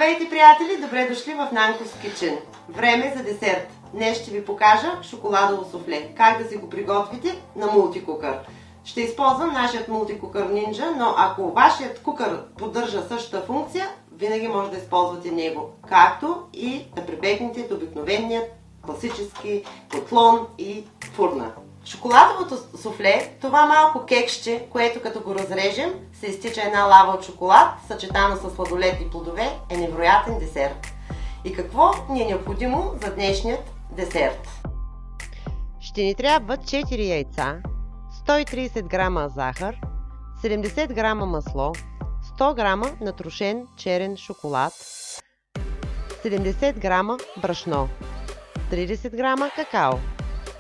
Здравейте, приятели! Добре дошли в Нанкос Кичен. Време за десерт. Днес ще ви покажа шоколадово суфле. Как да си го приготвите на мултикукър. Ще използвам нашият мултикукър Ninja, но ако вашият кукър поддържа същата функция, винаги може да използвате него. Както и да прибегнете до обикновения класически котлон и фурна. Шоколадовото суфле, това малко кекче, което като го разрежем, се изтича една лава от шоколад, съчетано с сладолед и плодове, е невероятен десерт. И какво ни е необходимо за днешният десерт? Ще ни трябват 4 яйца, 130 грама захар, 70 грама масло, 100 грама натрошен черен шоколад, 70 грама брашно, 30 грама какао.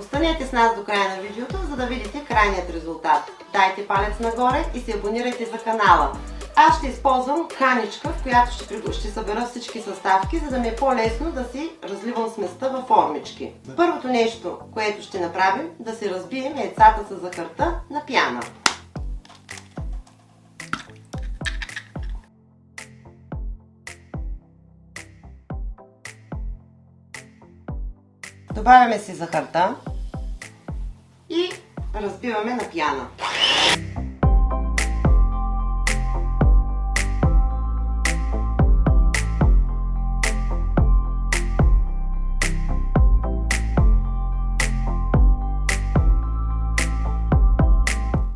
Останете с нас до края на видеото, за да видите крайният резултат. Дайте палец нагоре и се абонирайте за канала. Аз ще използвам каничка, в която ще събера всички съставки, за да ми е по-лесно да си разливам сместа във формички. Първото нещо, което ще направим, да си разбием яйцата с захарта на пяна. Добавяме си захарта и разбиваме на пяна.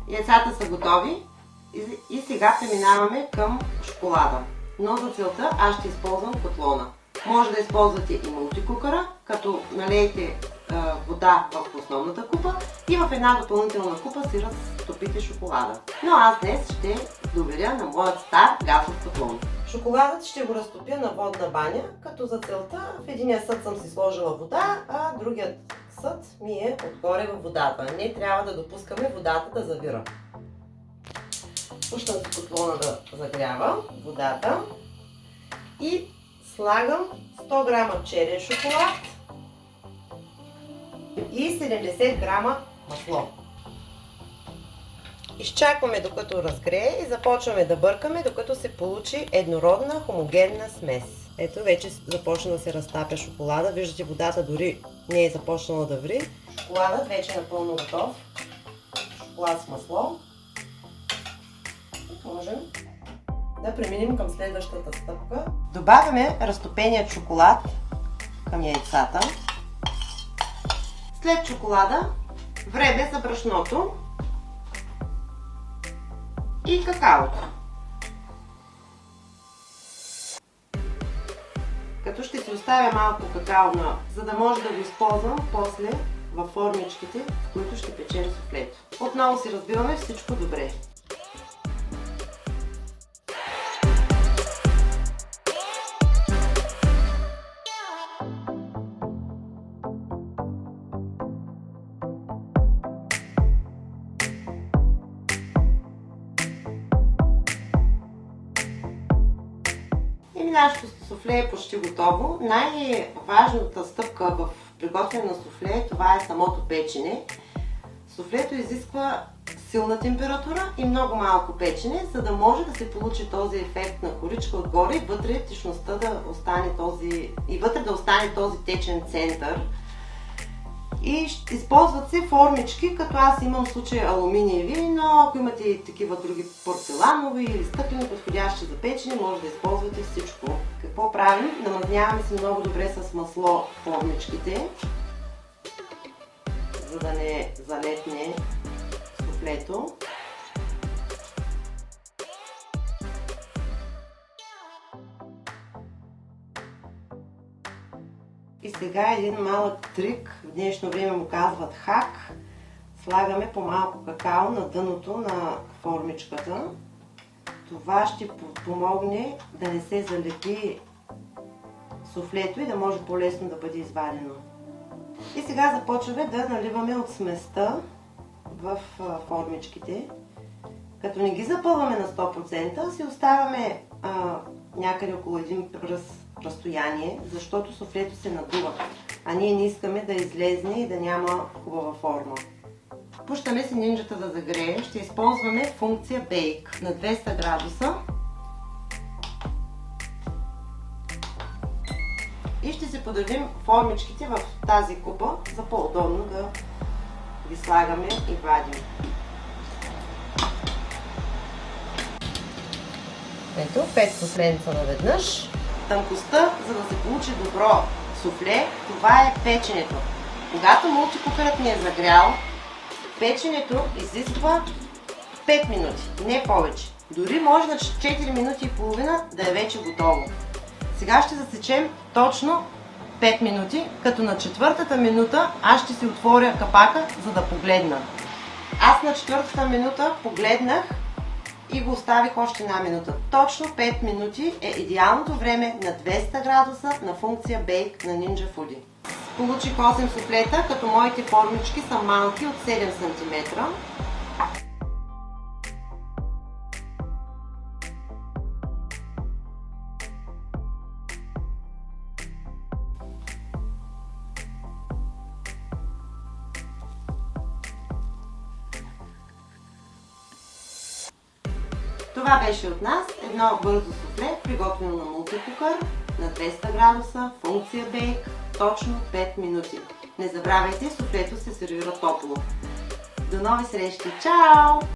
Яйцата са готови и сега преминаваме към шоколада. Но за целта аз ще използвам котлона. Може да използвате и мултикукъра, като налейте вода в основната купа и в една допълнителна купа си разтопите шоколада. Но аз днес ще доверя на моят стар газов котлон. Шоколадът ще го разтопя на водна баня, като за целта в единия съд съм си сложила вода, а другият съд ми е отгоре във водата. Не трябва да допускаме водата да завира. Пущам си котлона да загрява водата и слагам 100 грама черен шоколад и 70 грама масло. Изчакваме докато разгрее и започваме да бъркаме, докато се получи еднородна хомогенна смес. Ето вече започна да се разтапя шоколада. Виждате, водата дори не е започнала да ври. Шоколадът вече е напълно готов. Шоколад с масло. Можем да преминем към следващата стъпка. Добавяме разтопеният шоколад към яйцата. След шоколада време за брашното и какаото. Като ще си оставя малко какао, за да може да го използвам после във формичките, в които ще печем суфлето. Отново си разбиваме всичко добре. Нашето суфле е почти готово. Най-важната стъпка в приготвяне на суфле, това е самото печене. Суфлето изисква силна температура и много малко печене, за да може да се получи този ефект на коричка отгоре и вътре течността да остане този течен център. И използват се формички, като аз имам в случая алуминиеви, но ако имате и такива други порцеланови или стъклени, подходящи за печене, може да използвате всичко. Какво правим? Намазняваме си много добре с масло формичките, за да не залепне суфлето. И сега един малък трик, в днешно време му казват хак. Слагаме по малко какао на дъното на формичката. Това ще помогне да не се залепи суфлето и да може по-лесно да бъде извадено. И сега започваме да наливаме от сместа в формичките. Като не ги запълваме на 100%, си оставяме някъде около един пръст разстояние, защото суфлето се надува, а ние не искаме да излезне и да няма хубава форма. Пущаме си нинджата да загрее. Ще използваме функция Bake на 200 градуса. И ще си подредим формичките в тази купа, за по-удобно да ги слагаме и вадим. Ето, 5 суфленца наведнъж. Тънкостта, за да се получи добро суфле, това е печенето. Когато мултикукърът ни е загрял, печенето изисква 5 минути, не повече. Дори може на 4 минути и половина да е вече готово. Сега ще засечем точно 5 минути, като на 4-та минута аз ще си отворя капака, за да погледна. Аз на 4-та минута погледнах и го оставих още една минута. Точно 5 минути е идеалното време на 200 градуса на функция Bake на Ninja Foodi. Получих 8 суфлета, като моите формички са малки от 7 см. Това беше от нас едно бързо суфле, приготвено на мултикукър на 200 градуса, функция Bake, точно 5 минути. Не забравяйте, суфлето се сервира топло. До нови срещи! Чао!